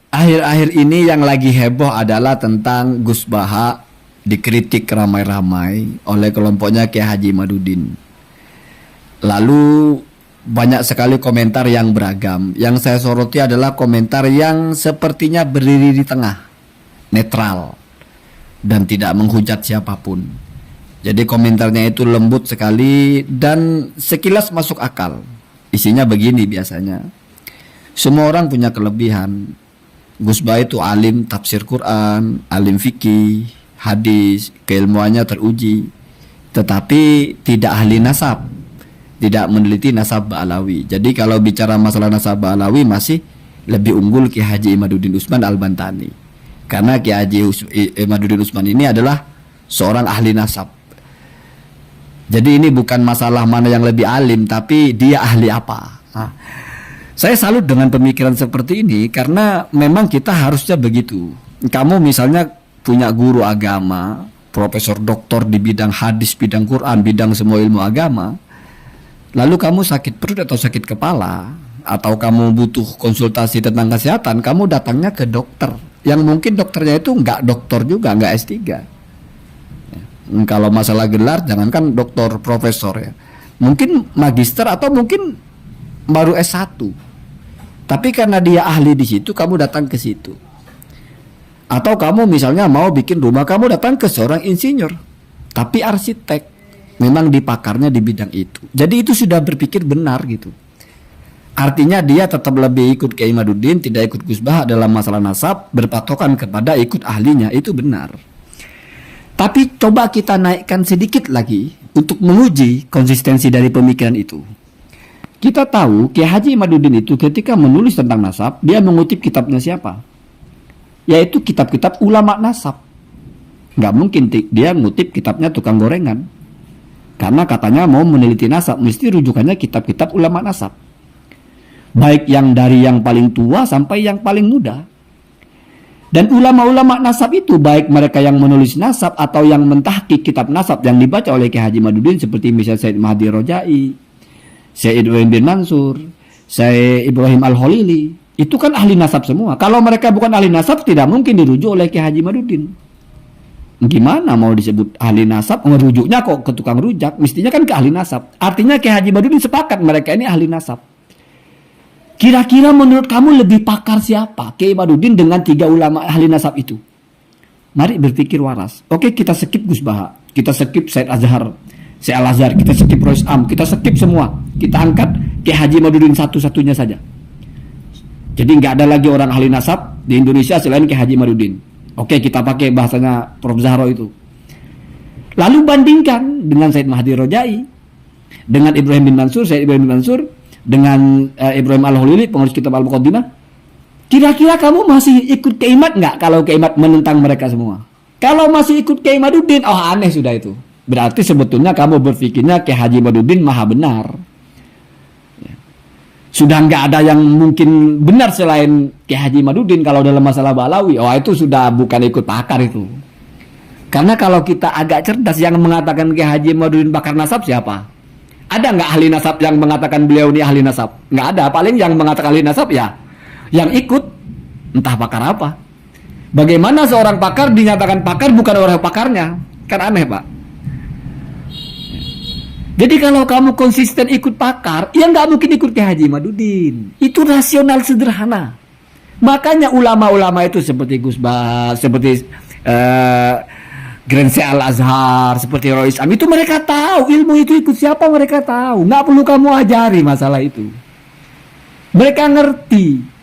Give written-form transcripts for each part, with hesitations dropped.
Akhir-akhir ini yang lagi heboh adalah tentang Gus Baha dikritik ramai-ramai oleh kelompoknya Kiai Haji Imaduddin. Lalu banyak sekali komentar yang beragam. Yang saya soroti adalah komentar yang sepertinya berdiri di tengah, netral, dan tidak menghujat siapapun. Jadi komentarnya itu lembut sekali dan sekilas masuk akal. Isinya begini biasanya. Semua orang punya kelebihan. Gus Baha itu alim tafsir Quran, alim fikih, hadis, keilmuannya teruji, tetapi tidak ahli nasab, tidak meneliti nasab Ba'alawi. Jadi kalau bicara masalah nasab Ba'alawi masih lebih unggul Kiai Haji Imaduddin Utsman Al-Bantani, karena Kiai Haji Imaduddin Utsman ini adalah seorang ahli nasab. Jadi ini bukan masalah mana yang lebih alim, tapi dia ahli apa. Saya salut dengan pemikiran seperti ini karena memang kita harusnya begitu. Kamu misalnya punya guru agama, profesor doktor di bidang hadis, bidang Quran, bidang semua ilmu agama. Lalu kamu sakit perut atau sakit kepala, atau kamu butuh konsultasi tentang kesehatan, kamu datangnya ke dokter. Yang mungkin dokternya itu nggak doktor juga, nggak S3. Kalau masalah gelar, jangankan doktor, profesor ya. Mungkin magister atau mungkin baru S1. Tapi karena dia ahli di situ, kamu datang ke situ. Atau kamu misalnya mau bikin rumah, kamu datang ke seorang insinyur, tapi arsitek, memang dipakarnya di bidang itu. Jadi itu sudah berpikir benar gitu. Artinya dia tetap lebih ikut Kiai Imaduddin, tidak ikut Gus Baha dalam masalah nasab, berpatokan kepada ikut ahlinya, itu benar. Tapi coba kita naikkan sedikit lagi untuk menguji konsistensi dari pemikiran itu. Kita tahu Kiai Haji Imaduddin itu ketika menulis tentang nasab, dia mengutip kitabnya siapa? Yaitu kitab-kitab ulama nasab. Nggak mungkin dia ngutip kitabnya tukang gorengan. Karena katanya mau meneliti nasab, mesti rujukannya kitab-kitab ulama nasab. Baik yang dari yang paling tua sampai yang paling muda. Dan ulama-ulama nasab itu, baik mereka yang menulis nasab atau yang mentahqiq kitab nasab yang dibaca oleh Kiai Haji Imaduddin, seperti misalnya Said Mahdi Rojai, Syekh Ibrahim bin Mansur, Syekh Ibrahim Al-Holili, itu kan ahli nasab semua. Kalau mereka bukan ahli nasab, tidak mungkin dirujuk oleh Kiai Haji Imaduddin. Gimana mau disebut ahli nasab? Merujuknya kok ke tukang rujak, mestinya kan ke ahli nasab. Artinya Kiai Haji Imaduddin sepakat mereka ini ahli nasab. Kira-kira menurut kamu lebih pakar siapa? Kiai Imaduddin dengan 3 ulama ahli nasab itu. Mari berpikir waras. Oke, kita skip Gus Baha, kita skip Said Azhar, Syekh Al-Azhar, kita skip Rois Am, kita skip semua. Kita angkat Kiai Haji Imaduddin satu-satunya saja. Jadi nggak ada lagi orang ahli nasab di Indonesia selain Kiai Haji Imaduddin. Oke, kita pakai bahasanya Prof. Zahro itu. Lalu bandingkan dengan Said Mahdi Rojai, dengan Ibrahim bin Mansur, Syekh Ibrahim bin Mansur, dengan Ibrahim Al-Holili, pengurus kitab Al-Muqaddimah. Kira-kira kamu masih ikut Kiai Imad nggak kalau Kiai Imad menentang mereka semua? Kalau masih ikut Kiai Imaduddin, oh aneh sudah itu. Berarti sebetulnya kamu berpikirnya Kiai Haji Imaduddin maha benar. Sudah nggak ada yang mungkin benar selain Kiai Haji Imaduddin kalau dalam masalah Ba'alawi. Oh itu sudah bukan ikut pakar itu. Karena kalau kita agak cerdas, yang mengatakan Kiai Haji Imaduddin pakar nasab siapa? Ada nggak ahli nasab yang mengatakan beliau ini ahli nasab? Nggak ada. Paling yang mengatakan ahli nasab ya yang ikut, entah pakar apa. Bagaimana seorang pakar dinyatakan pakar bukan orang pakarnya? Kan aneh, Pak. Jadi kalau kamu konsisten ikut pakar, ya nggak mungkin ikut Kiai Haji Imaduddin. Itu rasional sederhana. Makanya ulama-ulama itu seperti Gus Baha, seperti Grand Syekh Al-Azhar, seperti Rois Am, itu mereka tahu ilmu itu ikut siapa, mereka tahu. Nggak perlu kamu ajari masalah itu. Mereka ngerti.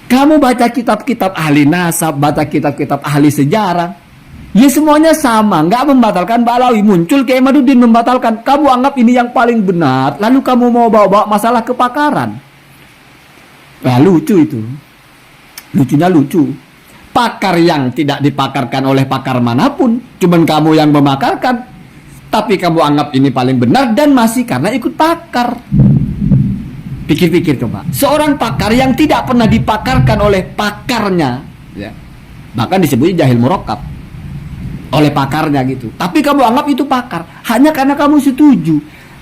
Kamu baca kitab-kitab ahli nasab, baca kitab-kitab ahli sejarah, ya semuanya sama, nggak membatalkan Ba'alawi. Muncul Kiai Imaduddin membatalkan, kamu anggap ini yang paling benar, lalu kamu mau bawa-bawa masalah kepakaran. Nah lucu itu. Lucunya lucu. Pakar yang tidak dipakarkan oleh pakar manapun, cuman kamu yang memakarkan, tapi kamu anggap ini paling benar dan masih karena ikut pakar. Pikir-pikir coba, seorang pakar yang tidak pernah dipakarkan oleh pakarnya, ya, bahkan disebutnya jahil murakkab oleh pakarnya gitu, tapi kamu anggap itu pakar hanya karena kamu setuju.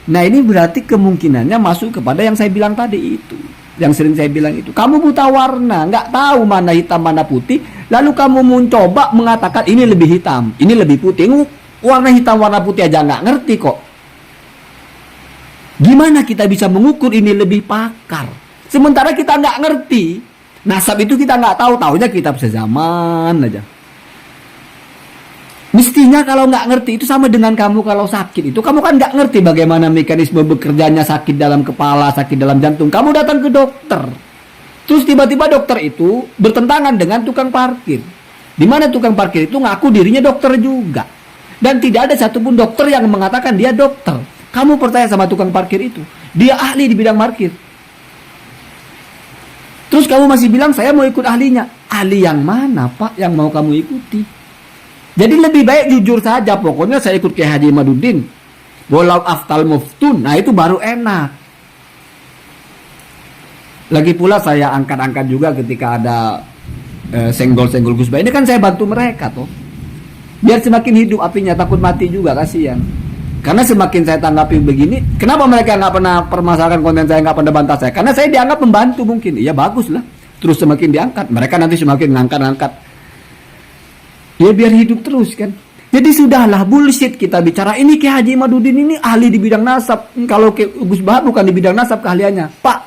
Nah ini berarti kemungkinannya masuk kepada yang saya bilang tadi itu. Yang sering saya bilang itu. Kamu buta warna, nggak tahu mana hitam mana putih. Lalu kamu mencoba mengatakan ini lebih hitam, ini lebih putih. Warna hitam warna putih aja nggak ngerti kok. Gimana kita bisa mengukur ini lebih pakar? Sementara kita nggak ngerti. Nasab itu kita nggak tahu, taunya kitab sezaman aja. Mestinya kalau nggak ngerti itu sama dengan kamu kalau sakit itu. Kamu kan nggak ngerti bagaimana mekanisme bekerjanya sakit dalam kepala, sakit dalam jantung. Kamu datang ke dokter. Terus tiba-tiba dokter itu bertentangan dengan tukang parkir. Di mana tukang parkir itu ngaku dirinya dokter juga. Dan tidak ada satupun dokter yang mengatakan dia dokter. Kamu percaya sama tukang parkir itu? Dia ahli di bidang parkir. Terus kamu masih bilang saya mau ikut ahlinya. Ahli yang mana Pak yang mau kamu ikuti? Jadi lebih baik jujur saja. Pokoknya saya ikut Kiai Haji Imaduddin. Walau aftal muftun. Nah itu baru enak. Lagi pula saya angkat-angkat juga ketika ada senggol-senggol Gus Bah. Ini kan saya bantu mereka toh. Biar semakin hidup apinya, takut mati juga, kasihan. Karena semakin saya tanggapi begini, kenapa mereka nggak pernah permasalahkan konten saya, nggak pernah bantah saya? Karena saya dianggap membantu mungkin. Iya bagus lah. Terus semakin diangkat, mereka nanti semakin ngangkat-ngangkat. Ya biar hidup terus kan. Jadi sudahlah bullshit kita bicara. Ini Kiai Haji Imaduddin ini ahli di bidang nasab. Kalau Gus Bah bukan di bidang nasab keahliannya. Pak,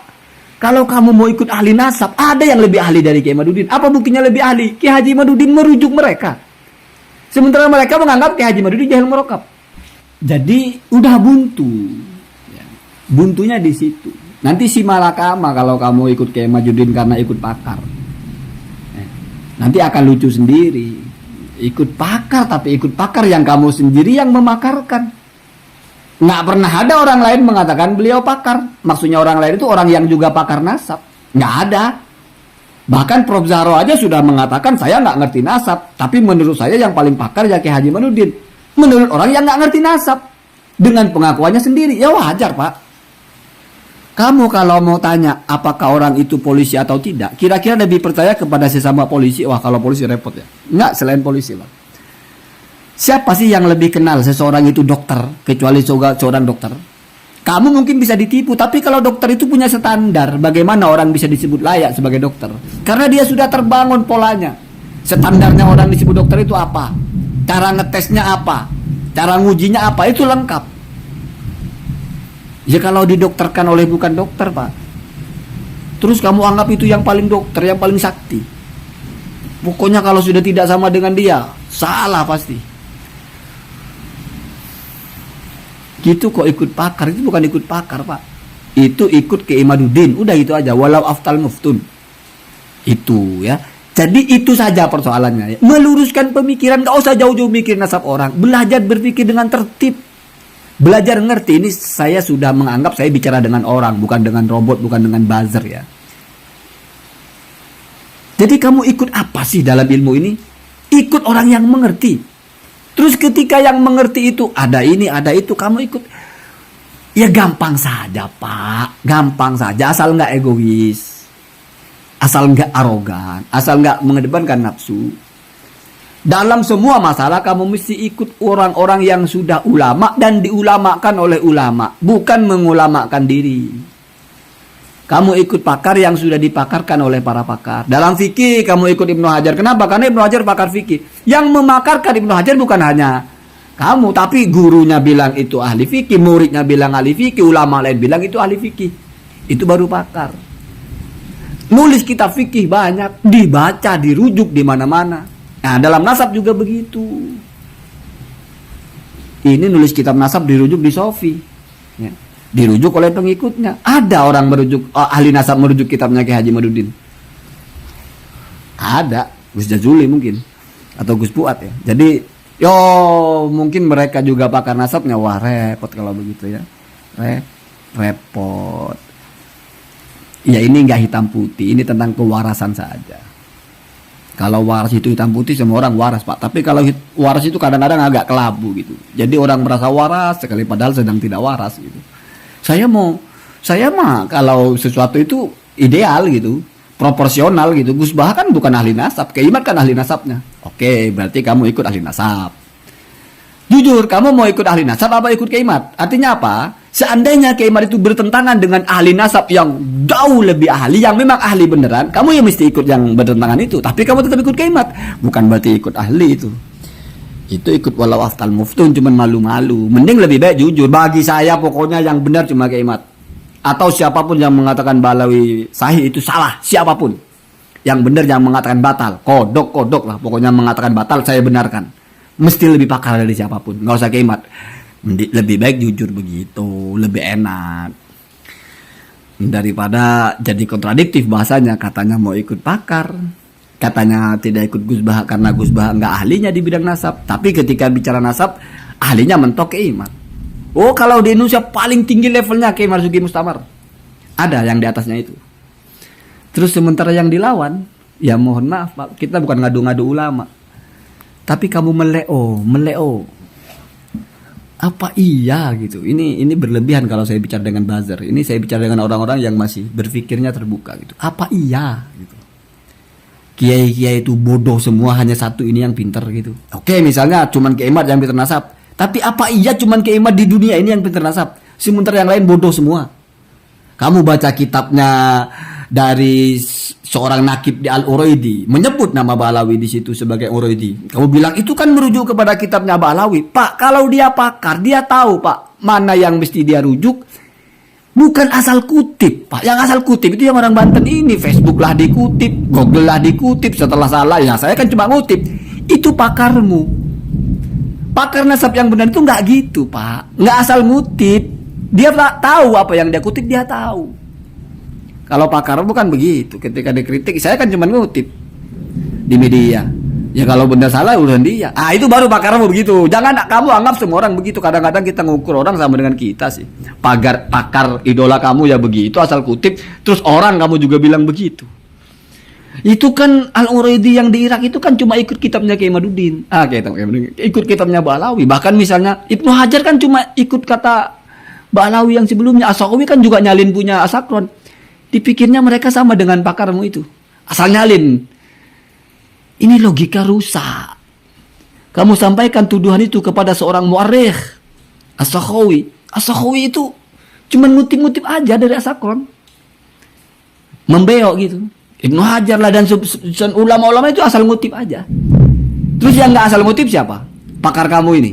kalau kamu mau ikut ahli nasab, ada yang lebih ahli dari Kiai Imaduddin. Apa buktinya lebih ahli? Kiai Haji Imaduddin merujuk mereka. Sementara mereka menganggap Kiai Haji Imaduddin jahil merokap. Jadi udah buntu. Ya. Buntunya di situ. Nanti si malakama kalau kamu ikut Kiai Imaduddin karena ikut pakar. Nanti akan lucu sendiri. Ikut pakar, tapi ikut pakar yang kamu sendiri yang memakarkan. Nggak pernah ada orang lain mengatakan beliau pakar. Maksudnya orang lain itu orang yang juga pakar nasab. Nggak ada. Bahkan Prof. Zahro aja sudah mengatakan saya nggak ngerti nasab. Tapi menurut saya yang paling pakar ya Kiai Haji Imaduddin. Menurut orang yang nggak ngerti nasab. Dengan pengakuannya sendiri. Ya wajar Pak. Kamu kalau mau tanya apakah orang itu polisi atau tidak, kira-kira lebih percaya kepada sesama polisi? Wah kalau polisi repot ya. Enggak, selain polisi Pak. Siapa sih yang lebih kenal seseorang itu dokter, kecuali seorang dokter? Kamu mungkin bisa ditipu, tapi kalau dokter itu punya standar, bagaimana orang bisa disebut layak sebagai dokter? Karena dia sudah terbangun polanya. Standarnya orang disebut dokter itu apa? Cara ngetesnya apa? Cara ngujinya apa? Itu lengkap. Ya kalau didokterkan oleh bukan dokter Pak. Terus kamu anggap itu yang paling dokter, yang paling sakti. Pokoknya kalau sudah tidak sama dengan dia, salah pasti. Gitu kok ikut pakar, itu bukan ikut pakar Pak. Itu ikut ke Imaduddin, udah itu aja. Walau aftal muftun. Itu ya. Jadi itu saja persoalannya ya. Meluruskan pemikiran, gak usah jauh-jauh mikir nasab orang. Belajar berpikir dengan tertib. Belajar ngerti, ini saya sudah menganggap saya bicara dengan orang, bukan dengan robot, bukan dengan buzzer ya. Jadi kamu ikut apa sih dalam ilmu ini? Ikut orang yang mengerti. Terus ketika yang mengerti itu ada ini, ada itu, kamu ikut. Ya gampang saja Pak, gampang saja asal nggak egois, asal nggak arogan, asal nggak mengedepankan nafsu. Dalam semua masalah kamu mesti ikut orang-orang yang sudah ulama dan diulamakan oleh ulama, bukan mengulamakan diri. Kamu ikut pakar yang sudah dipakarkan oleh para pakar. Dalam fikih kamu ikut Ibnu Hajar. Kenapa? Karena Ibnu Hajar pakar fikih. Yang memakarkan Ibnu Hajar bukan hanya kamu, tapi gurunya bilang itu ahli fikih, muridnya bilang ahli fikih, ulama lain bilang itu ahli fikih. Itu baru pakar. Nulis kitab fikih banyak, dibaca, dirujuk di mana-mana. Nah, dalam nasab juga begitu. Ini nulis kitab nasab dirujuk di Sofi. Ya. Dirujuk oleh pengikutnya. Ada orang merujuk, ahli nasab merujuk kitabnya Kiai Haji Imaduddin. Ada. Gus Jazuli mungkin. Atau Gus Fuad ya. Jadi, mungkin mereka juga pakar nasabnya. Wah, repot kalau begitu ya. Repot. Ya ini nggak hitam putih. Ini tentang kewarasan saja. Kalau waras itu hitam putih, semua orang waras Pak. Tapi kalau waras itu kadang-kadang agak kelabu gitu. Jadi orang merasa waras sekali padahal sedang tidak waras gitu. Saya mah kalau sesuatu itu ideal gitu, proporsional gitu. Gus Bah kan bukan ahli nasab, Kiai kan ahli nasabnya. Oke, berarti kamu ikut ahli nasab. Jujur, kamu mau ikut ahli nasab apa ikut Kiai? Artinya apa? Seandainya Kiai Imad itu bertentangan dengan ahli nasab yang jauh lebih ahli, yang memang ahli beneran, kamu ya mesti ikut yang bertentangan itu. Tapi kamu tetap ikut Kiai Imad, bukan berarti ikut ahli itu. Itu ikut walau aftal muftun, cuman malu-malu. Mending lebih baik jujur. Bagi saya pokoknya yang benar cuma Kiai Imad. Atau siapapun yang mengatakan Balawi sahih itu salah, siapapun. Yang benar yang mengatakan batal, kodok lah. Pokoknya mengatakan batal saya benarkan. Mesti lebih pakar dari siapapun, nggak usah Kiai Imad. Lebih baik jujur begitu, lebih enak daripada jadi kontradiktif bahasanya. Katanya mau ikut pakar, katanya tidak ikut Gus Bah karena Gus Bah nggak ahlinya di bidang nasab, tapi ketika bicara nasab ahlinya mentok Kiai Imad. Oh, kalau di Indonesia paling tinggi levelnya Kiai Marzuki Mustamar, ada yang di atasnya itu. Terus sementara yang dilawan, ya mohon maaf Pak, kita bukan ngadu-ngadu ulama, tapi kamu meleo. Apa iya gitu? Ini berlebihan kalau saya bicara dengan buzzer. Ini saya bicara dengan orang-orang yang masih berpikirnya terbuka gitu. Apa iya gitu? Kiai-kiai itu bodoh semua, hanya satu ini yang pintar gitu. Oke, misalnya cuman Kiai Imad yang pintar nasab. Tapi apa iya cuman Kiai Imad di dunia ini yang pintar nasab? Sementara yang lain bodoh semua. Kamu baca kitabnya dari seorang nakib di Al-Uraidi, menyebut nama Ba'alawi di situ sebagai Uraidi. Kamu bilang itu kan merujuk kepada kitabnya Ba'alawi. Pak, kalau dia pakar, dia tahu Pak mana yang mesti dia rujuk. Bukan asal kutip Pak. Yang asal kutip itu yang orang Banten ini. Facebook lah dikutip, Google lah dikutip. Setelah salah, ya saya kan cuma ngutip. Itu pakarmu. Pakar nasab yang benar itu nggak gitu Pak. Nggak asal ngutip. Dia tahu apa yang dia kutip, dia tahu. Kalau pakar bukan begitu. Ketika dikritik, saya kan cuma ngutip di media. Ya kalau benar salah urusan dia. Ah, itu baru pakarmu begitu. Jangan kamu anggap semua orang begitu. Kadang-kadang kita ngukur orang sama dengan kita sih. Pakar idola kamu ya begitu, asal kutip. Terus orang kamu juga bilang begitu. Itu kan Al-Uraidi yang di Irak itu kan cuma ikut kitabnya Kiai Imaduddin. Ikut kitabnya Ba'alawi. Bahkan misalnya Ibnu Hajar kan cuma ikut kata Ba'alawi yang sebelumnya. As-Sakhawi kan juga nyalin punya As-Sakron. Dipikirnya mereka sama dengan pakarmu itu. Asal nyalin. Ini logika rusak. Kamu sampaikan tuduhan itu kepada seorang mu'arikh. As-Sakhawi. As-Sakhawi itu cuma ngutip-ngutip aja dari As-Sakron. Membeok gitu. Ibnu Hajar lah dan ulama-ulama itu asal ngutip aja. Terus yang gak asal ngutip siapa? Pakar kamu ini.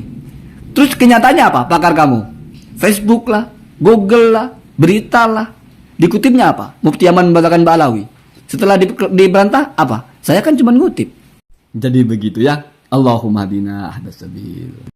Terus kenyataannya apa pakar kamu? Facebook lah, Google lah, berita lah. Dikutipnya apa? Mufti Aman membatalkan Ba'alawi. Setelah dibantah apa? Saya kan cuma ngutip. Jadi begitu ya. Allahumma hadina ahdas sabil.